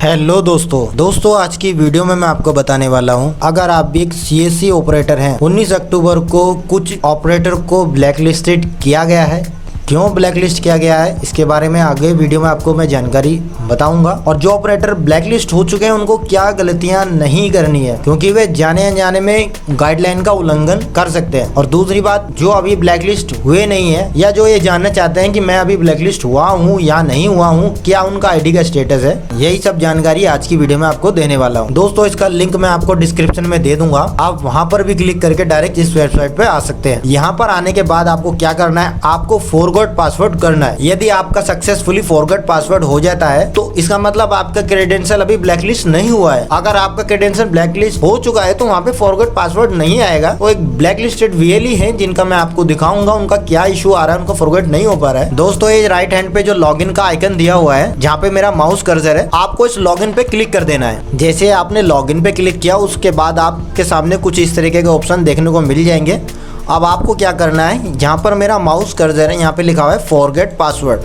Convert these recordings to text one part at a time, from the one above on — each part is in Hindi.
हेलो दोस्तों आज की वीडियो में मैं आपको बताने वाला हूं, अगर आप भी एक सीएससी ऑपरेटर हैं, 19 अक्टूबर को कुछ ऑपरेटर को ब्लैकलिस्टेड किया गया है। क्यों ब्लैकलिस्ट किया गया है इसके बारे में आगे वीडियो में आपको मैं जानकारी बताऊंगा। और जो ऑपरेटर ब्लैकलिस्ट हो चुके हैं उनको क्या गलतियां नहीं करनी है, क्योंकि वे जाने अनजाने में गाइडलाइन का उल्लंघन कर सकते हैं। और दूसरी बात, जो अभी ब्लैकलिस्ट हुए नहीं है या जो ये जानना चाहते हैं कि मैं अभी ब्लैकलिस्ट हुआ हूँ या नहीं हुआ हूँ, क्या उनका आईडी का स्टेटस है, यही सब जानकारी आज की वीडियो में आपको देने वाला हूँ। दोस्तों इसका लिंक मैं आपको डिस्क्रिप्शन में दे दूंगा, आप वहाँ पर भी क्लिक करके डायरेक्ट इस वेबसाइट पे आ सकते हैं। यहाँ पर आने के बाद आपको क्या करना है, आपको फॉरगॉट पासवर्ड करना है। यदि आपका सक्सेसफुली फॉरगॉट पासवर्ड हो जाता है तो इसका मतलब आपका क्रेडेंशियल अभी ब्लैकलिस्ट नहीं हुआ है। अगर आपका क्रेडेंशियल ब्लैकलिस्ट हो चुका है तो वहाँ पे फॉरगॉट पासवर्ड नहीं आएगा। वो एक ब्लैकलिस्टेड वीएलई है जिनका मैं आपको दिखाऊंगा उनका क्या इशू आ रहा है, उनका फॉरगॉट नहीं हो पा रहा है। दोस्तों ये राइट हैंड पे जो लॉगिन का आइकन दिया हुआ है, जहाँ पे मेरा माउस कर्सर है, आपको इस लॉगिन पे क्लिक कर देना है। जैसे आपने लॉगिन पे क्लिक किया उसके बाद आपके सामने कुछ इस तरीके के ऑप्शन देखने को मिल जाएंगे। अब आपको क्या करना है, जहाँ पर मेरा माउस कर्सर है यहाँ पे लिखा हुआ है फॉरगेट पासवर्ड,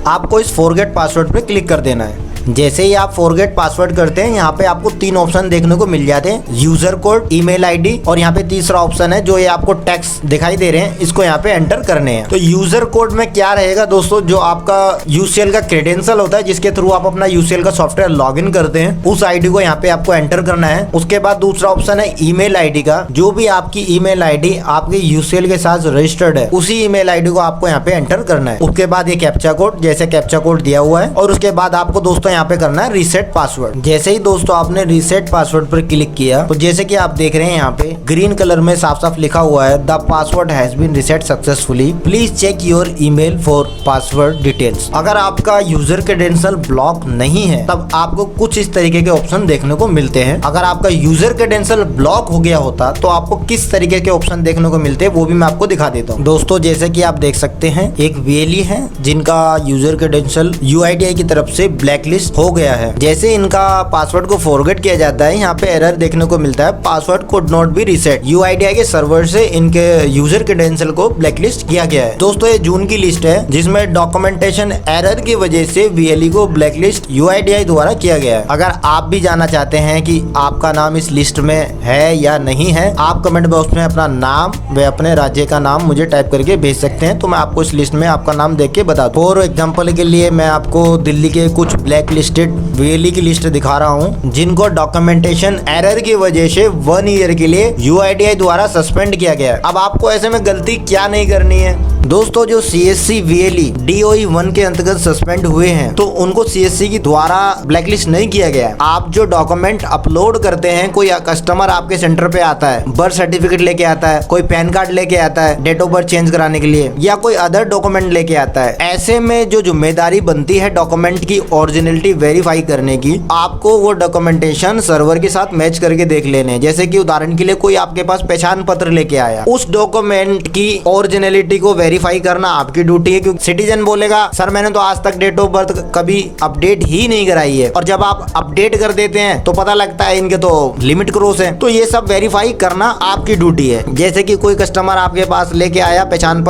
आपको इस फॉरगेट पासवर्ड पे क्लिक कर देना है। जैसे ही आप फॉरगेट पासवर्ड करते हैं यहाँ पे आपको तीन ऑप्शन देखने को मिल जाते हैं, यूजर कोड, ईमेल आईडी और यहाँ पे तीसरा ऑप्शन है जो ये आपको टेक्स्ट दिखाई दे रहे हैं, इसको यहाँ पे एंटर करने हैं। तो यूजर कोड में क्या रहेगा दोस्तों, जो आपका यूसीएल का क्रेडेंशियल होता है जिसके थ्रू आप अपना यूसीएल का सॉफ्टवेयर लॉगिन करते हैं, उस आईडी को यहाँ पे आपको एंटर करना है। उसके बाद दूसरा ऑप्शन है ईमेल आईडी का, जो भी आपकी ईमेल आईडी आपके यूसीएल के साथ रजिस्टर्ड है उसी ईमेल आईडी को आपको यहाँ पे एंटर करना है। उसके बाद ये कैप्चा कोड, जैसे कैप्चा कोड दिया हुआ है, और उसके बाद आपको दोस्तों यहाँ पे करना है रीसेट पासवर्ड। जैसे ही दोस्तों आपने रीसेट पासवर्ड पर क्लिक किया तो जैसे कि आप देख रहे हैं यहाँ पे ग्रीन कलर में साफ साफ लिखा हुआ है, the password has been reset successfully, please check your email for password details. अगर आपका यूजर क्रेडेंशियल ब्लॉक नहीं है तब आपको कुछ इस तरीके के ऑप्शन देखने को मिलते हैं। अगर आपका यूजर क्रेडेंशियल ब्लॉक हो गया होता तो आपको किस तरीके के ऑप्शन देखने को मिलते हैं वो भी मैं आपको दिखा देता हूँ। दोस्तों जैसे कि आप देख सकते हैं एक वीएलई है जिनका यूजर क्रेडेंशियल यूआईडीआई की तरफ से ब्लैकलिस्ट हो गया है। जैसे इनका पासवर्ड को फॉरगेट किया जाता है यहाँ पे एरर देखने को मिलता है, password could not be reset, UIDAI के सर्वर से इनके यूजर क्रेडेंशियल को ब्लैकलिस्ट किया गया है। दोस्तों ये जून की लिस्ट है जिसमें डॉक्यूमेंटेशन एरर की वजह से वीएलई को ब्लैकलिस्ट यूआईडीआई द्वारा किया गया है। अगर आप भी जानना चाहते हैं कि आपका नाम इस लिस्ट में है या नहीं है, आप कमेंट बॉक्स में अपना नाम व अपने राज्य का नाम मुझे टाइप करके भेज सकते हैं, तो मैं आपको इस लिस्ट में आपका नाम देख के बता दूं। फॉर एग्जाम्पल के लिए मैं आपको दिल्ली के कुछ ब्लैकलिस्टेड वीएलई की लिस्ट दिखा रहा हूं जिनको डॉक्यूमेंटेशन एरर की वजह से 1 ईयर के लिए यूआईडीआई द्वारा सस्पेंड किया गया है। अब आपको ऐसे में गलती क्या नहीं करनी है दोस्तों, जो सीएससी वीएलई डीओई 1 के अंतर्गत सस्पेंड हुए हैं तो उनको सीएससी की द्वारा ब्लैकलिस्ट नहीं किया गया है। आप जो डॉक्यूमेंट अपलोड करते हैं, कोई कस्टमर आपके सेंटर पे आता है, बर्थ सर्टिफिकेट लेके आता है, कोई पैन कार्ड लेके आता है डेट ऑफ बर्थ चेंज कराने के लिए, या कोई अदर डॉक्यूमेंट लेके आता है, ऐसे में जो जिम्मेदारी बनती है डॉक्यूमेंट की ओरिजिनलिटी वेरीफाई करने की, आपको वो डॉक्यूमेंटेशन सर्वर के साथ मैच करके देख लेने। जैसे कि उदाहरण के लिए कोई आपके पास पहचान पत्र लेके आया, उस डॉक्यूमेंट की ओरिजिनलिटी को वेरीफाई करना आपकी ड्यूटी है, क्योंकि सिटीजन बोलेगा सर मैंने तो आज तक डेट ऑफ बर्थ कभी अपडेट ही नहीं कराई है, और जब आप अपडेट कर देते हैं तो पता लगता है इनके तो लिमिट क्रॉस है। तो ये सब वेरीफाई करना आपकी ड्यूटी है। जैसे कि कोई कस्टमर आपके पास लेके आया पहचान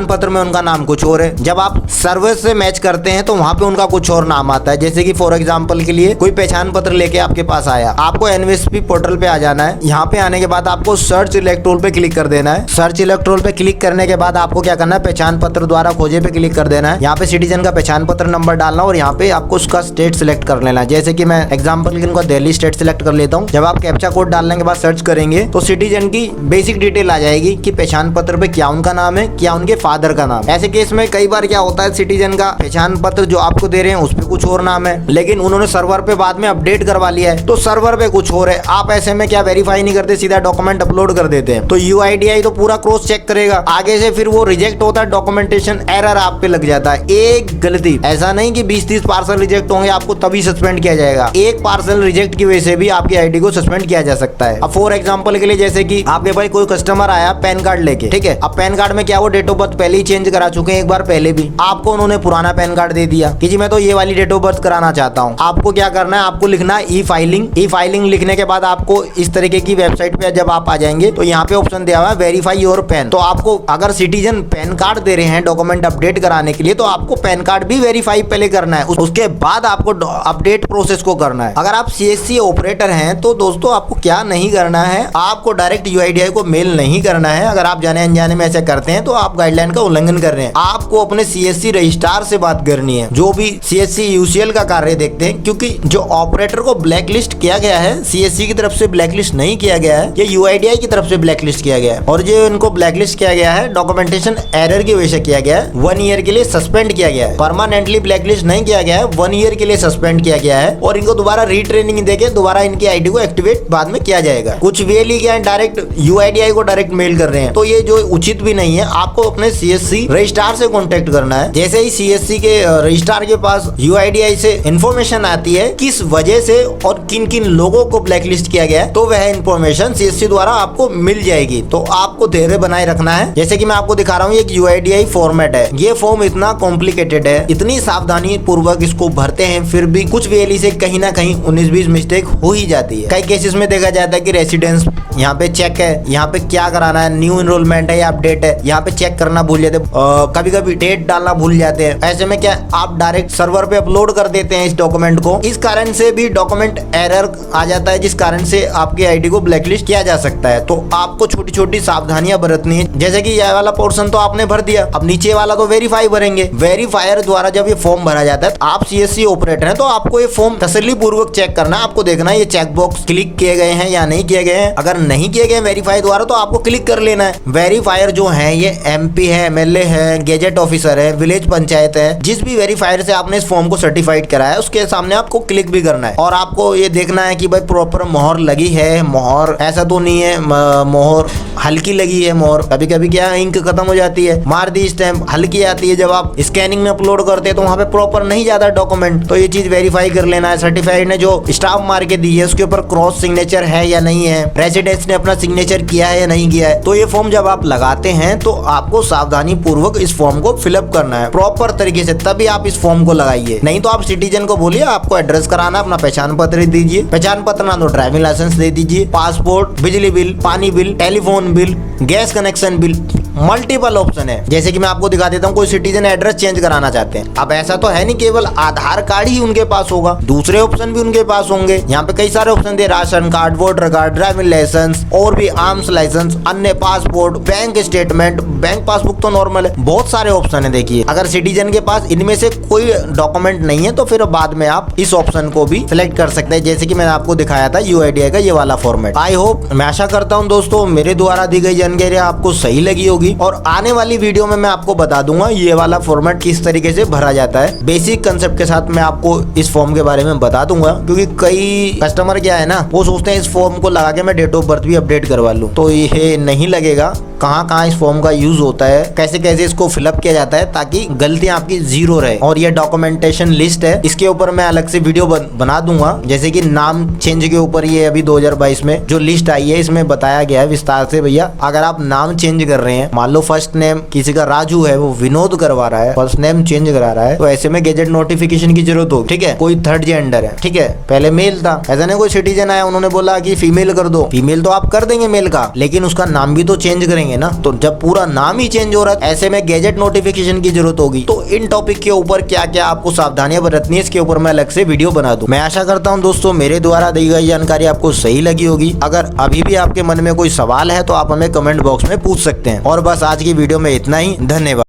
पत्र में उनका नाम कुछ और है, जब आप सर्वर से मैच करते हैं तो वहां पे उनका कुछ और नाम आता है। जैसे कि फॉर एग्जाम्पल के लिए कोई पहचान पत्र लेके आपके पास आया, आपको एनवीएसपी पोर्टल पे आ जाना है। यहाँ पे आने के बाद आपको सर्च इलेक्ट्रोल पे क्लिक कर देना है। सर्च इलेक्ट्रोल पे क्लिक करने के बाद आपको क्या करना है, पहचान पत्र द्वारा खोजे पे क्लिक कर देना है। यहाँ पे सिटीजन का पहचान पत्र नंबर डालना और यहाँ पे आपको उसका स्टेट सिलेक्ट कर लेना है। जैसे कि मैं एग्जाम्पल के लिए दिल्ली स्टेट सिलेक्ट कर लेता हूँ। जब आप कैप्चा कोड डालने के बाद सर्च करेंगे तो सिटीजन की बेसिक डिटेल आ जाएगी कि पहचान पत्र पे क्या उनका नाम है, क्या उनके फादर का नाम। ऐसे केस में कई बार क्या होता है, सिटीजन का पहचान पत्र जो आपको दे रहे हैं उस पर कुछ और नाम है, लेकिन उन्होंने सर्वर पे बाद में अपडेट करवा लिया है तो सर्वर पे कुछ और है। आप ऐसे में क्या वेरीफाई नहीं करते, सीधा डॉक्यूमेंट अपलोड कर देते हैं, तो यूआईडीआई तो पूरा क्रॉस चेक करेगा, आगे से फिर वो रिजेक्ट होता है, डॉक्यूमेंटेशन एरर आप पे लग जाता है। एक गलती, ऐसा नहीं कि 20-30 पार्सल रिजेक्ट होंगे आपको तभी सस्पेंड किया जाएगा, एक पार्सल रिजेक्ट की वजह से भी आपकी आईडी को सस्पेंड किया जा सकता है। अब फॉर एग्जांपल के लिए जैसे कि आपके भाई कोई कस्टमर आया पैन कार्ड लेके, ठीक है, अब पैन कार्ड में क्या वो डेट ऑफ बर्थ पहले ही चेंज करा चुके हैं एक बार पहले भी, आपको उन्होंने पुराना पैन कार्ड दे दिया कि जी मैं तो ये वाली डेट ऑफ बर्थ कराना चाहता हूँ। आपको क्या करना है, आपको लिखना है ई फाइलिंग लिखने के बाद आपको इस तरीके की वेबसाइट पे जब आप आ जाएंगे तो यहाँ पे ऑप्शन दिया हुआ है वेरीफाई योर पैन। तो आपको अगर सिटीजन पैन कार्ड दे रहे हैं डॉक्यूमेंट अपडेट कराने के लिए, तो आपको पैन कार्ड भी वेरीफाई पहले करना है, उसके बाद आपको अपडेट प्रोसेस को करना है। अगर आप सीएससी ऑपरेटर हैं तो दोस्तों आपको क्या नहीं करना है, आपको डायरेक्ट यूआईडीआई को मेल नहीं करना है। अगर आप जाने अनजाने में ऐसा करते हैं तो आप गाइडलाइन का उल्लंघन कर रहे हैं। आपको अपने सीएससी रजिस्ट्रार से बात करनी है, जो भी सीएससी यूसीएल का कार्य देखते हैं, क्योंकि जो ऑपरेटर को ब्लैक लिस्ट किया गया है सीएससी की तरफ से ब्लैक लिस्ट नहीं किया गया है, ये यूआईडीआई की तरफ से ब्लैक लिस्ट किया गया है। और जो इनको ब्लैक लिस्ट किया गया है डॉक्यूमेंटेशन एरर की वजह से किया गया है, 1 ईयर के लिए सस्पेंड किया गया है। परमानेंटली ब्लैक लिस्ट नहीं किया गया है, 1 ईयर के लिए सस्पेंड किया गया है और इनको दोबारा रीट्रेनिंग देके दोबारा इनकी आईडी को एक्टिवेट बाद में किया जाएगा। कुछ वे ली गया डायरेक्ट यूआईडीआई को डायरेक्ट मेल कर रहे हैं, तो ये जो उचित भी नहीं है। आपको अपने सीएससी रजिस्ट्रार से कॉन्टेक्ट करना है। जैसे ही सीएससी के रजिस्ट्रार के पास यूआईडीआई से इंफॉर्मेशन आती है किस वजह से और किन किन लोगों को ब्लैक लिस्ट किया गया है, तो वह इंफॉर्मेशन सीएससी द्वारा आपको मिल जाएगी। तो आपको धैर्य बनाए रखना है। जैसे कि मैं आपको दिखा रहा हूँ, एक यूआईडीआई फॉर्मेट है। ये फॉर्म इतना कॉम्प्लिकेटेड है, इतनी सावधानी पूर्वक इसको भरते हैं, फिर भी कुछ वेली से कहीं ना कहीं 19-20 मिस्टेक हो ही जाती है। कई केसेस में देखा जाता है कि रेसिडेंस यहाँ पे चेक है, यहाँ पे क्या कराना है, न्यू एनरोलमेंट है या अपडेट है, यहाँ पे चेक करना भूल जाते हैं, कभी कभी डेट डालना भूल जाते हैं। ऐसे में क्या आप डायरेक्ट सर्वर पे अपलोड कर देते हैं इस डॉक्यूमेंट को, इस कारण से भी डॉक्यूमेंट एरर आ जाता है, जिस कारण से आपकी आईडी को ब्लैकलिस्ट किया जा सकता है। तो आपको छोटी छोटी सावधानियां बरतनी है। जैसे कि यह वाला पोर्शन तो आपने भर दिया, अब नीचे वाला तो वेरीफाई भरेंगे। वेरीफायर द्वारा जब ये फॉर्म भरा जाता है, आप सीएससी ऑपरेटर हैं तो आपको ये फॉर्म तसल्ली पूर्वक चेक करना है। आपको देखना है ये चेक बॉक्स क्लिक किए गए हैं या नहीं किए गए हैं। अगर नहीं किए गए वेरीफाई द्वारा तो आपको क्लिक कर लेना है। वेरीफायर जो है ये एमपी है, एमएलए है, गेजेट ऑफिसर है, विलेज पंचायत है, जिस भी वेरीफायर से आपने इस फॉर्म को सर्टिफाइड कराया है उसके सामने आपको क्लिक भी करना है। और आपको ये देखना है कि भाई प्रॉपर मोहर लगी है, मोहर ऐसा तो नहीं है मोहर हल्की लगी है। मोहर कभी कभी क्या इंक खत्म हो जाती है, मार दी स्टैम्प हल्की आती है, जब आप स्कैनिंग में अपलोड करते हैं तो वहाँ पे प्रॉपर नहीं जाता डॉक्यूमेंट। तो ये चीज वेरीफाई कर लेना है। सर्टिफाइड ने जो स्टाम्प मार के दी है उसके ऊपर क्रॉस सिग्नेचर है या नहीं है, रेजिडेंस ने अपना सिग्नेचर किया है या नहीं किया है। तो ये फॉर्म जब आप लगाते हैं तो आपको सावधानी पूर्वक इस फॉर्म को फिलअप करना है प्रॉपर तरीके से, तभी आप इस फॉर्म को लगाइए। नहीं तो आप सिटीजन को बोलिए आपको एड्रेस कराना, अपना पहचान पत्र दीजिए, पहचान पत्र ना तो ड्राइविंग लाइसेंस दे दीजिए, पासपोर्ट, बिजली बिल, पानी bill, telephone bill, gas connection bill, multiple option है। जैसे कि मैं आपको दिखा देता हूँ, कोई सिटीजन एड्रेस चेंज कराना चाहते हैं, अब ऐसा तो है नहीं केवल आधार कार्ड ही उनके पास होगा, दूसरे ऑप्शन भी उनके पास होंगे। यहाँ पे कई सारे ऑप्शन दे, ration card, voter card, driving licence और भी आर्म्स लाइसेंस, अन्य passport, bank statement, bank passbook तो नॉर्मल है, बहुत सारे ऑप्शन है। देखिए अगर सिटीजन के पास इनमें से कोई डॉक्यूमेंट नहीं है तो फिर बाद में आप इस ऑप्शन को भी सिलेक्ट कर सकते हैं, जैसे कि मैंने आपको दिखाया था यूआईडीआई का ये वाला फॉर्मेट। आई होप, मैं आशा करता हूँ दोस्तों मेरे द्वारा दी गई जानकारी आपको सही लगी होगी, और आने वाली वीडियो में मैं आपको बता दूंगा ये वाला फॉर्मेट किस तरीके से भरा जाता है। बेसिक कंसेप्ट के साथ मैं आपको इस फॉर्म के बारे में बता दूंगा, क्योंकि कई कस्टमर क्या है ना, वो सोचते हैं इस फॉर्म को लगा के मैं डेट ऑफ बर्थ भी अपडेट करवा लूं, तो ये नहीं लगेगा। कहाँ कहाँ इस फॉर्म का यूज होता है, कैसे कैसे इसको फिलअप किया जाता है ताकि गलतियां आपकी जीरो रहे। और ये डॉक्यूमेंटेशन लिस्ट है, इसके ऊपर मैं अलग से वीडियो बना दूंगा। जैसे कि नाम चेंज के ऊपर ये अभी 2022 में जो लिस्ट आई है इसमें बताया गया है विस्तार से, भैया अगर आप नाम चेंज कर रहे हैं, मान लो फर्स्ट नेम किसी का राजू है वो विनोद करवा रहा है, फर्स्ट नेम चेंज करा रहा है, तो ऐसे में गेजेट नोटिफिकेशन की जरूरत होगी। ठीक है, कोई थर्ड जेंडर है, ठीक है, पहले मेल था, ऐसा नहीं कोई सिटीजन आया उन्होंने बोला कि फीमेल कर दो, फीमेल तो आप कर देंगे मेल का, लेकिन उसका नाम भी तो चेंज करेंगे ना। तो जब पूरा नाम ही चेंज हो रहा है ऐसे में गेजेट नोटिफिकेशन की जरूरत होगी। तो इन टॉपिक के ऊपर क्या क्या आपको सावधानियां बरतनी है इसके ऊपर मैं अलग से वीडियो बना दूं। मैं आशा करता हूं दोस्तों मेरे द्वारा दी गई जानकारी आपको सही लगी होगी। अगर अभी भी आपके मन में कोई सवाल है तो आप हमें कमेंट बॉक्स में पूछ सकते हैं। और बस आज की वीडियो में इतना ही, धन्यवाद।